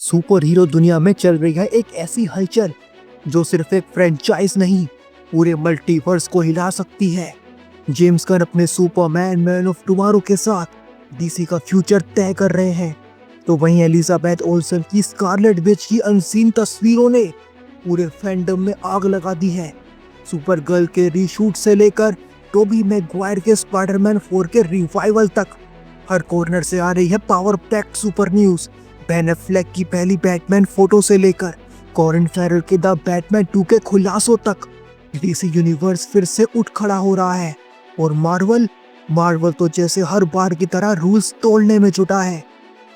Super hero दुनिया में चल रही है एक ऐसी हलचल जो सिर्फ एक फ्रेंचाइज नहीं, पूरे मल्टीवर्स को हिला सकती है। जेम्स गन अपने सुपरमैन मैन ऑफ टुमारो के साथ डीसी का फ्यूचर तय कर रहे हैं, तो वहीं एलिजाबेथ ओल्सन की स्कारलेट विच की अनसीन तस्वीरों ने पूरे फैंडम में आग लगा दी है। सुपर गर्ल के रीशूट से लेकर टोबी मैगवायर के स्पाइडरमैन 4 के रिवाइवल तक हर कॉर्नर से आ रही है power packed super news. Ben Affleck की पहली बैटमैन फोटो से लेकर कॉलिन फैरल के द बैटमैन 2 के खुलासों तक डीसी यूनिवर्स फिर से उठ खड़ा हो रहा है। और मार्वल तो जैसे हर बार की तरह रूल्स तोड़ने में जुटा है।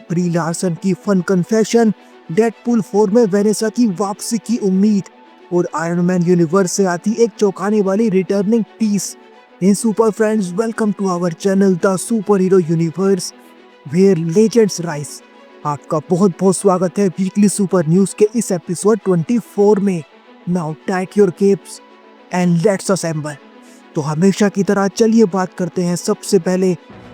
ब्री लार्सन की फन कन्फेशन, डेडपूल 4 में वेनेसा की वापसी की उम्मीद और आयरन मैन यूनिवर्स से आती एक चौंकाने वाली returning piece. Hey super friends, welcome to our channel The Superhero Universe where legends rise। आपका बहुत बहुत स्वागत है वीकली सुपर न्यूज के इस एपिसोड 24 में। Now take your capes and let's assemble। तो हमेशा की तरह चलिए बात करते हैं सबसे पहले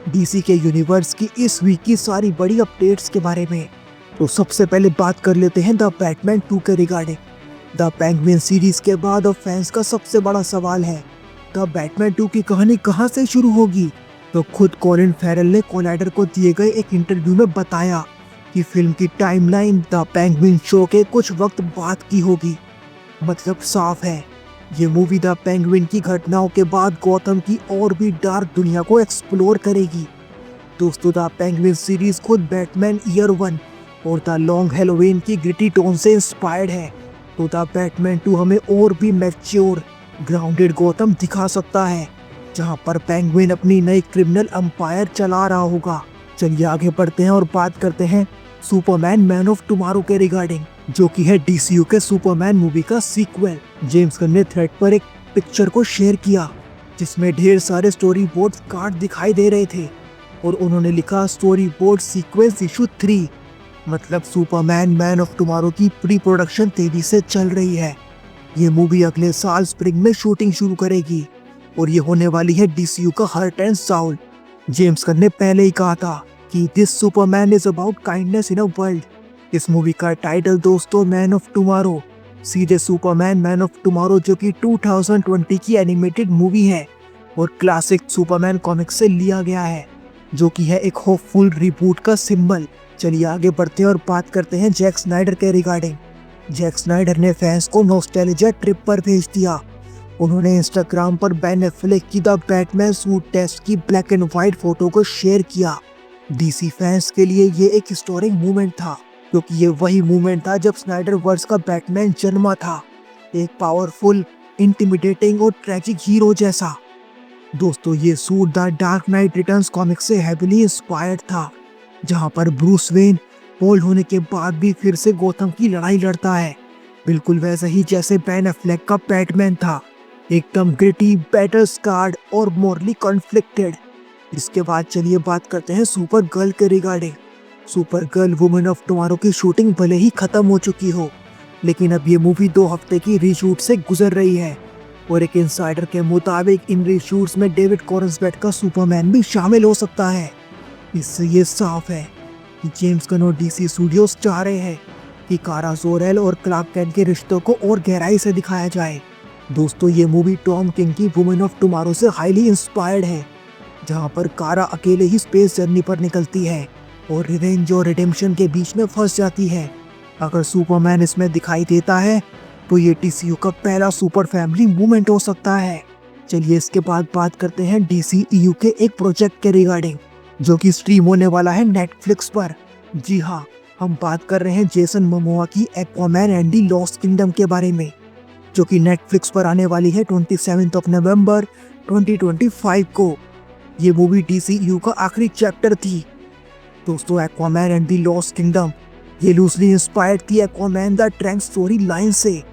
डीसी के यूनिवर्स की इस वीक की सारी बड़ी अपडेट्स के बारे में। तो सबसे पहले बात कर लेते हैं द बैटमैन 2 के रिगार्डिंग। द पेंगुइन सीरीज के बाद अब फैंस का सबसे बड़ा सवाल है द बैटमैन 2 की कहानी कहां से शुरू होगी। तो खुद कॉलिन फैरल ने कोलाइडर को दिए गए एक इंटरव्यू में बताया कि फिल्म की टाइमलाइन द पेंगुइन शो के कुछ वक्त बाद की होगी। मतलब साफ है, ये मूवी द पेंगुइन की घटनाओं के बाद गौतम की और भी डार्क दुनिया को एक्सप्लोर करेगी। दोस्तों, द पेंगुइन सीरीज खुद बैटमैन ईयर 1 और द लॉन्ग हेलोवीन की ग्रिटी टोन से इंस्पायर्ड है, तो द बैटमैन 2 हमें और भी मैच्योर ग्राउंडेड गौतम दिखा सकता है, जहां पर पेंगुइन अपनी नई क्रिमिनल एम्पायर चला रहा होगा। चलिए आगे बढ़ते हैं और बात करते हैं सुपरमैन मैन ऑफ टुमारो के रिगार्डिंग, जो कि है डीसीयू के सुपरमैन मूवी का सीक्वल। जेम्स गन ने थ्रेड पर एक पिक्चर को शेयर किया जिसमें ढेर सारे स्टोरी बोर्ड कार्ड दिखाई दे रहे थे और उन्होंने लिखा स्टोरी बोर्ड सीक्वेंस इशू 3। मतलब सुपरमैन मैन ऑफ टुमारो की प्री प्रोडक्शन तेजी से चल रही है। ये मूवी अगले साल स्प्रिंग में शूटिंग शुरू करेगी और ये होने वाली है डीसीयू का heart and Saul. James Gunn ने पहले ही कहा था कि this Superman is about kindness in a world. इस मूवी का टाइटल दोस्तों मैन ऑफ टुमारो सीधे सुपरमैन मैन ऑफ टुमारो, जो कि 2020 की एनिमेटेड मूवी है और क्लासिक सुपरमैन कॉमिक्स से लिया गया है, जो कि है एक होपफुल रिबूट का सिंबल। चलिए आगे बढ़ते हैं और बात करते हैं जैक स्नाइडर के रिगार्डिंग। जैक स्नाइडर ने फैंस को नॉस्टैल्जिया ट्रिप पर भेज दिया। उन्होंने इंस्टाग्राम पर बेन एफ्लेक की द बैटमैन सूट टेस्ट की ब्लैक एंड व्हाइट फोटो को शेयर किया। डीसी फैंस के लिए ये एक हिस्टोरिक मूवमेंट था, क्योंकि ये वही मूवमेंट था जब स्नाइडर वर्स का बैटमैन जन्मा था, एक पावरफुल, इंटिमिडेटिंग और ट्रैजिक हीरो जैसा। दोस्तों, ये suit the dark night returns comic से हेविली इंस्पायर्ड था, जहां पर ब्रूस वेन ओल्ड होने के बाद भी फिर से गौतम की लड़ाई लड़ता है, बिल्कुल वैसे ही जैसे बेन एफ्लेक का बैटमैन था, एकदम ग्रिटी, बैटल स्कार्ड और मोरली कॉन्फ्लिक्टेड। इसके बाद चलिए बात करते हैं सुपर गर्ल के regarding. Super girl women of tomorrow की शूटिंग भले ही खत्म हो चुकी हो, लेकिन अब ये मूवी 2 हफ्ते की रीशूट से गुजर रही है और एक इनसाइडर के मुताबिक इन रीशूट्स में डेविड कॉरन्सबेट का सुपरमैन भी शामिल हो सकता है। इससे ये साफ है कि जेम्स गन और डीसी स्टूडियोज चाह रहे हैं कि कारा जोरेल और क्लार्क कैंट के रिश्तों को और गहराई से दिखाया जाए। दोस्तों, ये मूवी टॉम किंग की वुमेन ऑफ टुमारो से हाईली इंस्पायर्ड है, जहां पर कारा अकेले ही स्पेस जर्नी पर निकलती है और रिवेंज और रिडेम्पशन के बीच में फंस जाती है। अगर सुपरमैन इसमें दिखाई देता है तो ये डीसीयू का पहला सुपर फैमिली मूवमेंट हो सकता है। चलिए इसके बाद बात करते हैं डीसीईयू के एक प्रोजेक्ट के रिगार्डिंग, जो कि स्ट्रीम होने वाला है नेटफ्लिक्स पर। जी हाँ, हम बात कर रहे हैं जेसन मोमोआ की Aquaman and the lost kingdom के बारे में, जो कि नेटफ्लिक्स पर आने वाली है 27 नवंबर 2025 को। ये मूवी डीसीयू का आखिरी चैप्टर थी। दोस्तों, Aquaman and the lost kingdom ये लूजली इंस्पायर्ड थी Aquaman the trunk story line से,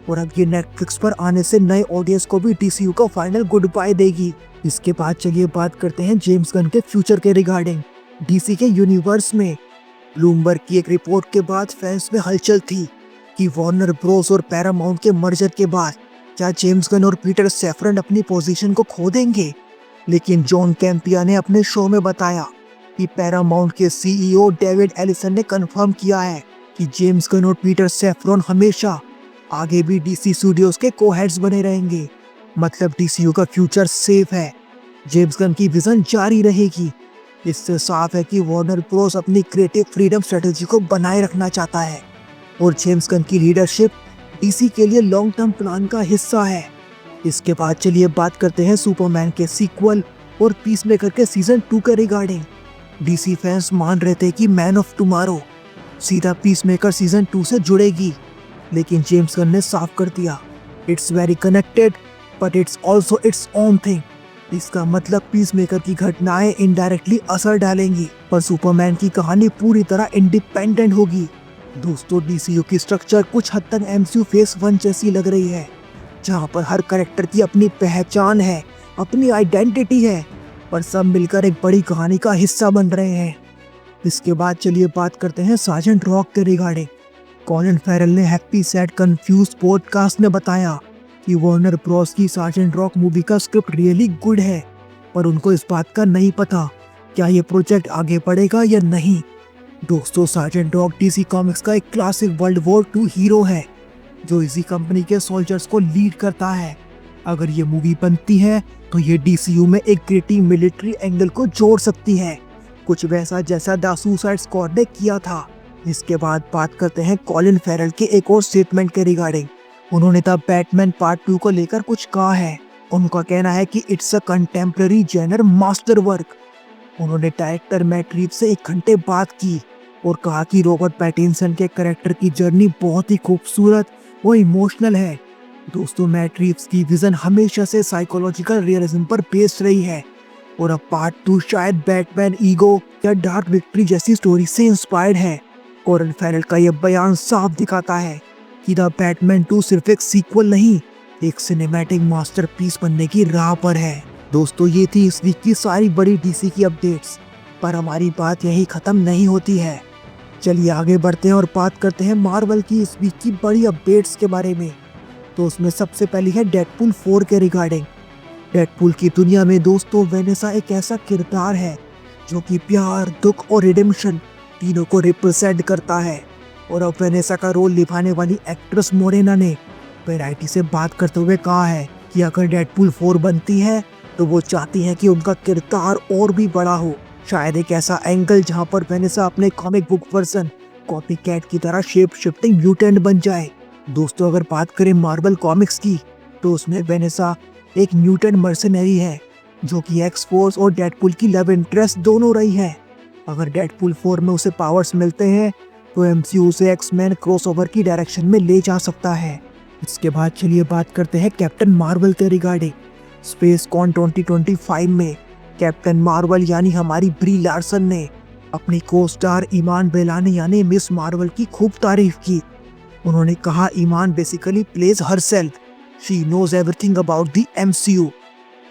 और अब ये नेटफ्लिक्स पर आने से नए ऑडियंस को भी डीसीयू का फाइनल गुड बाय देगी। इसके बाद चलिए बात करते हैं जेम्स गन के फ्यूचर के रिगार्डिंग। डीसी के यूनिवर्स में ब्लूमबर्ग की एक रिपोर्ट के बाद फैंस में हलचल थी कि वार्नर ब्रोस और पैरामाउंट के मर्जर के बाद क्या जेम्स गन और पीटर सैफरन अपनी पोजीशन को खो देंगे। लेकिन जॉन कैंपिया ने अपने शो में बताया कि पैरामाउंट के सीईओ डेविड एलिसन ने कंफर्म किया है कि जेम्स गन और पीटर सैफरॉन हमेशा आगे भी डीसी स्टूडियोज के को-हेड्स बने रहेंगे। मतलब डीसीयू का फ्यूचर सेफ है, जेम्स गन की विजन जारी रहेगी। इससे साफ है कि वार्नर ब्रोस अपनी क्रिएटिव फ्रीडम स्ट्रेटेजी को बनाए रखना चाहता है और जेम्स गन की लीडरशिप डीसी के लिए लॉन्ग टर्म प्लान का हिस्सा है। इसके बाद चलिए बात करते हैं सुपरमैन के सीक्वल और पीसमेकर के सीजन 2 के रिगार्डिंग। डीसी फैंस मान रहे थे कि मैन ऑफ टुमारो सीधा पीसमेकर सीजन 2 से जुड़ेगी, लेकिन जेम्स गन ने साफ कर दिया, it's very connected but it's also its own thing. इसका मतलब पीसमेकर की घटनाएं इनडायरेक्टली असर डालेंगी, पर सुपरमैन की कहानी पूरी तरह इंडिपेंडेंट होगी। दोस्तों, डीसीयू की स्ट्रक्चर कुछ हद तक एमसीयू फेज 1 जैसी लग रही है, जहां पर हर कैरेक्टर की अपनी पहचान है, अपनी आइडेंटिटी है, पर सब मिलकर एक बड़ी कहानी का हिस्सा बन रहे हैं। इसके बाद चलिए बात करते हैं सार्जेंट रॉक के रिगार्डिंग। कॉलिन फैरल ने हैप्पी सैड कंफ्यूज पॉडकास्ट में बताया कि वार्नर ब्रोस की सार्जेंट रॉक मूवी का स्क्रिप्ट रियली गुड है, पर उनको इस बात का नहीं पता क्या ये प्रोजेक्ट आगे बढ़ेगा या नहीं। दोस्तों, सार्जेंट रॉक डीसी कॉमिक्स का एक क्लासिक वर्ल्ड वॉर 2 हीरो है जो इसी कंपनी के सोल्जर्स को लीड करता है। अगर ये मूवी बनती है तो ये डीसीयू में एक ग्रिटी मिलिट्री एंगल को जोड़ सकती है, कुछ वैसा जैसा द सुसाइड स्क्वाड ने किया था। इसके बाद बात करते हैं कॉलिन फैरल के एक और स्टेटमेंट के रिगार्डिंग। उन्होंने द बैटमैन पार्ट 2 को लेकर कुछ कहा है। उनका कहना है कि it's a contemporary genre master work. उन्होंने डायरेक्टर मैट रीव्स से 1 घंटे बात की और कहा कि रॉबर्ट पैटिंसन के कैरेक्टर की जर्नी बहुत ही खूबसूरत और इमोशनल है। दोस्तों, मैट रीव्स की विजन हमेशा से साइकोलॉजिकल रियलिज्म पर बेस्ड रही है और अब पार्ट 2 शायद बैटमैन ईगो या डार्क विक्ट्री जैसी स्टोरी से इंस्पायर्ड है। कॉलिन फैरल का यह बयान साफ दिखाता है कि द बैटमैन 2 सिर्फ एक सीक्वल नहीं, एक सिनेमैटिक मास्टरपीस बनने की राह पर है। दोस्तों, ये थी इस वीक की सारी बड़ी डीसी की अपडेट्स, पर हमारी बात यही खत्म नहीं होती है। चलिए आगे बढ़ते हैं और बात करते हैं मार्वल की इस वीक की बड़ी अपडेट्स के बारे में। तो उसमें सबसे पहली है डेडपूल 4 के रिगार्डिंग। डेडपूल की दुनिया में दोस्तों वेनेसा एक ऐसा किरदार है जो कि प्यार, दुख और रिडेम्पशन तीनों को रिप्रेजेंट करता है। और अब वेनेसा का रोल निभाने वाली एक्ट्रेस मोरेना ने वैरायटी से बात करते हुए कहा है कि अगर डेडपूल 4 बनती है तो वो चाहती है कि उनका किरदार और भी बड़ा हो, शायद एक ऐसा एंगल जहां पर वेनेसा अपने कॉमिक बुक वर्जन कॉपीकैट की तरह शेप शिफ्टिंग म्यूटेंट बन जाए। दोस्तों, अगर बात करें मार्वल कॉमिक्स की तो उसमें वेनेसा एक म्यूटेंट मर्सनरी है जो कि एक्स फोर्स और डेडपूल की लव इंटरेस्ट दोनों रही है। अगर डेडपूल 4 में उसे पावर्स मिलते हैं तो एमसीयू उसे एक्स-मैन क्रॉसओवर की डायरेक्शन में ले जा सकता है। इसके बाद चलिए बात करते हैं कैप्टन मार्वल के रिगार्डिंग। स्पेस कॉन 2025 में कैप्टन मार्वल यानी हमारी ब्री लार्सन ने अपनी को स्टार ईमान बेलानी यानी मिस मार्वल की खूब तारीफ की। उन्होंने कहा, Iman basically plays herself, she knows everything about the MCU.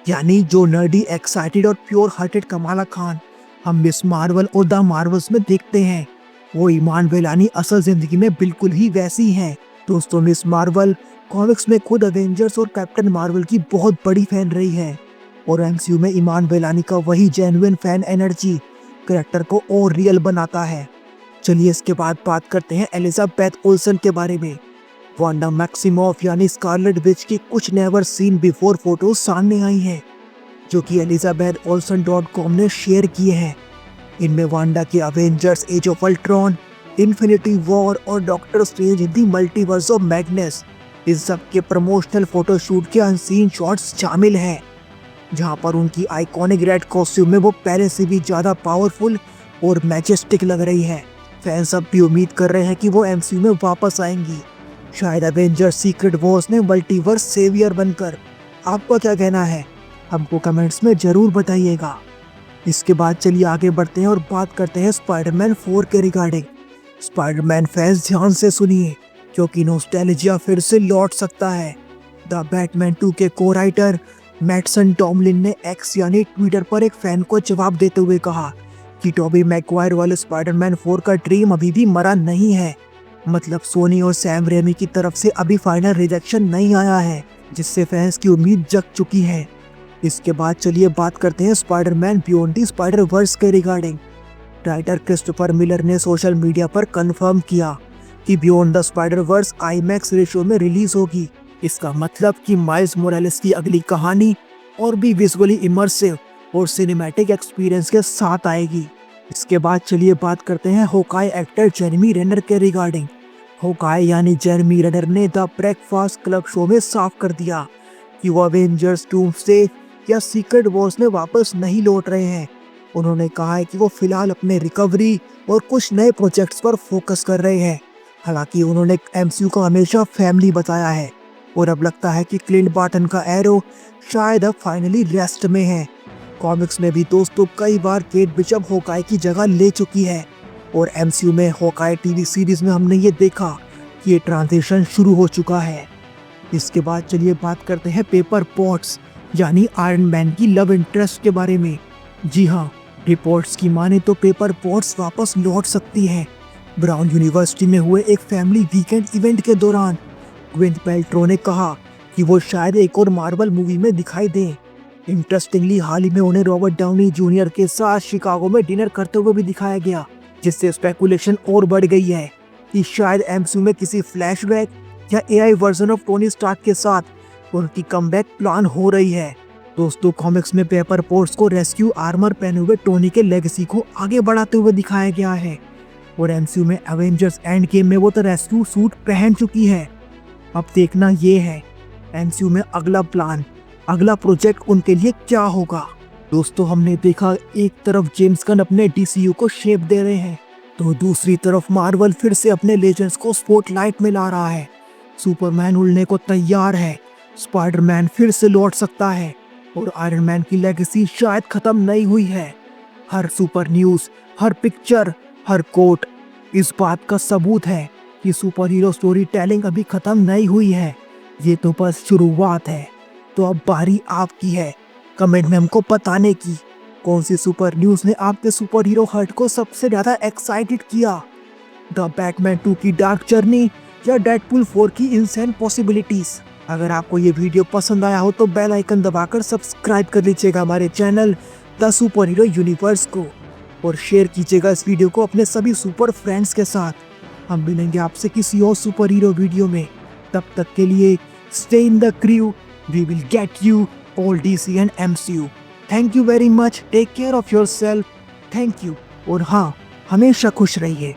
यानी जो नर्डी, एक्साइटेड और प्योर हार्टेड कमाला खान हम मिस मार्वल और द मार्वल्स में देखते हैं, वो ईमान बेलानी असल जिंदगी में बिल्कुल ही वैसी हैं। दोस्तों, मिस मार्वल कॉमिक्स में खुद अवेंजर्स और कैप्टन मार्वल की बहुत बड़ी फैन रही है और एमसीयू में ईमान बेलानी का वही जेन्युइन फैन एनर्जी कैरेक्टर को और रियल बनाता है। चलिए इसके बाद बात करते हैं एलिजाबेथ ओल्सन के बारे में। वांडा मैक्सिमोफ यानी स्कारलेट विच की कुछ नेवर सीन बिफोर फोटोज सामने आई हैं जो कि elizabetholson.com ने शेयर किए हैं। इनमें वांडा के Avengers Age of Ultron, Infinity War और Doctor Strange in the Multiverse of Madness, इस सब के प्रमोशनल फोटोशूट के अनसीन शॉट्स शामिल हैं, जहां पर उनकी आइकॉनिक रेड कॉस्ट्यूम में वो पहले से भी ज़्यादा पावरफुल और मैजेस्टिक लग रही है। फैंस अब भी उम्मीद कर रहे हैं कि वो एमसीयू में वापस आएंगी, शायद अवेंजर्स सीक्रेट वॉर्स में मल्टीवर्स सेवियर बनकर। आपका क्या कहना है? हमको कमेंट्स में ज़रूर बताइएगा। इसके बाद चलिए आगे बढ़ते हैं और बात करते हैं स्पाइडरमैन 4 के रिगार्डिंग। स्पाइडरमैन फैंस ध्यान से सुनिए क्योंकि नॉस्टैल्जिया फिर से लौट सकता है। द बैटमैन 2 के को राइटर मैटसन टॉमलिन ने एक्स यानी ट्विटर पर एक फैन को जवाब देते हुए कहा कि टोबी मैगवायर वाले स्पाइडरमैन 4 का ड्रीम अभी भी मरा नहीं है। मतलब सोनी और सैम रेमी की तरफ से अभी फाइनल रिजेक्शन नहीं आया है, जिससे फैंस की उम्मीद जग चुकी है। इसके बाद चलिए बात करते हैं Spiderman beyond the spider verse के रिगार्डिंग। राइटर क्रिस्टोफर मिलर ने सोशल मीडिया पर कंफर्म किया कि beyond the spider verse IMAX ratio में रिलीज होगी। इसका मतलब कि माइल्स मोरालेस की अगली कहानी और भी विजुअली इमर्सिव और सिनेमैटिक एक्सपीरियंस के साथ आएगी। इसके बाद चलिए बात करते हैं होकाई एक्टर जेरेमी रेनर के रिगार्डिंग। होकाई यानी जेरेमी रेनर ने द ब्रेकफास्ट क्लब शो में साफ कर दिया कि वो अवेंजर्स डूम्सडे या सीक्रेट वॉर्स में वापस नहीं लौट रहे हैं। उन्होंने कहा है कि वो फिलहाल अपने रिकवरी और कुछ नए प्रोजेक्ट्स पर फोकस कर रहे हैं। हालांकि उन्होंने MCU को हमेशा फैमिली बताया है और अब लगता है कि क्लिंट बार्टन का एरो शायद अब फाइनली रेस्ट में है। कॉमिक्स में भी दोस्तों कई बार केट बिशप होकाई की जगह ले चुकी है और MCU में होकाई टीवी सीरीज में हमने ये देखा कि ये ट्रांजिशन शुरू हो चुका है। इसके बाद चलिए बात करते हैं पेपर पॉट्स यानी आयरन मैन की लव इंटरेस्ट के बारे में। जी हाँ, रिपोर्ट्स की माने तो पेपर पॉट्स वापस लौट सकती है। ब्राउन यूनिवर्सिटी में हुए एक फैमिली वीकेंड इवेंट के दौरान ग्विनेथ पैल्ट्रो ने कहा कि वो शायद एक और मार्वल मूवी में दिखाई दें। इंटरेस्टिंगली हाल ही में उन्हें रॉबर्ट डाउनी जूनियर के साथ शिकागो में डिनर करते हुए भी दिखाया गया, जिससे स्पेकुलेशन और बढ़ गई है कि शायद MCU में किसी फ्लैशबैक या AI version of Tony Stark के साथ उनकी कमबैक प्लान हो रही है। दोस्तों कॉमिक्स में पेपर पोर्ट्स को रेस्क्यू आर्मर पहने हुए टोनी के लेगेसी को आगे बढ़ाते हुए दिखाया गया है और MCU में एवेंजर्स एंड गेम में वो तो रेस्क्यू सूट पहन चुकी है। अब देखना ये है MCU में अगला प्लान, अगला प्रोजेक्ट उनके लिए क्या होगा। दोस्तों हमने देखा एक तरफ जेम्स गन अपने DCU को शेप दे रहे हैं तो दूसरी तरफ मार्वल फिर से अपने लेजेंड्स को स्पॉटलाइट में ला रहा है। सुपरमैन उड़ने को तैयार है, स्पाइडरमैन फिर से लौट सकता है और आयरन मैन की लेगेसी शायद खत्म नहीं हुई है। हर सुपर न्यूज़, हर पिक्चर, हर कोट इस बात का सबूत है कि सुपर हीरो स्टोरी टेलिंग अभी खत्म नहीं हुई है, ये तो बस शुरुआत है। तो अब बारी आपकी है कमेंट में हमको बताने की कौन सी सुपर न्यूज़ ने आपके सुपर हीरो हर्ट को सबसे ज़्यादा एक्साइटेड किया, द बैटमैन 2 की डार्क जर्नी या डेडपूल 4 की इनसेन पॉसिबिलिटीज। अगर आपको ये वीडियो पसंद आया हो तो बेल आइकन दबाकर सब्सक्राइब कर लीजिएगा हमारे channel the super hero universe को और शेयर कीजिएगा इस वीडियो को अपने सभी सुपर फ्रेंड्स के साथ। हम मिलेंगे आपसे किसी और सुपर हीरो वीडियो में, तब तक के लिए stay in the crew, we will get you all DC and MCU। Thank you very much, take care of yourself, thank you और हाँ हमेशा खुश रहिए।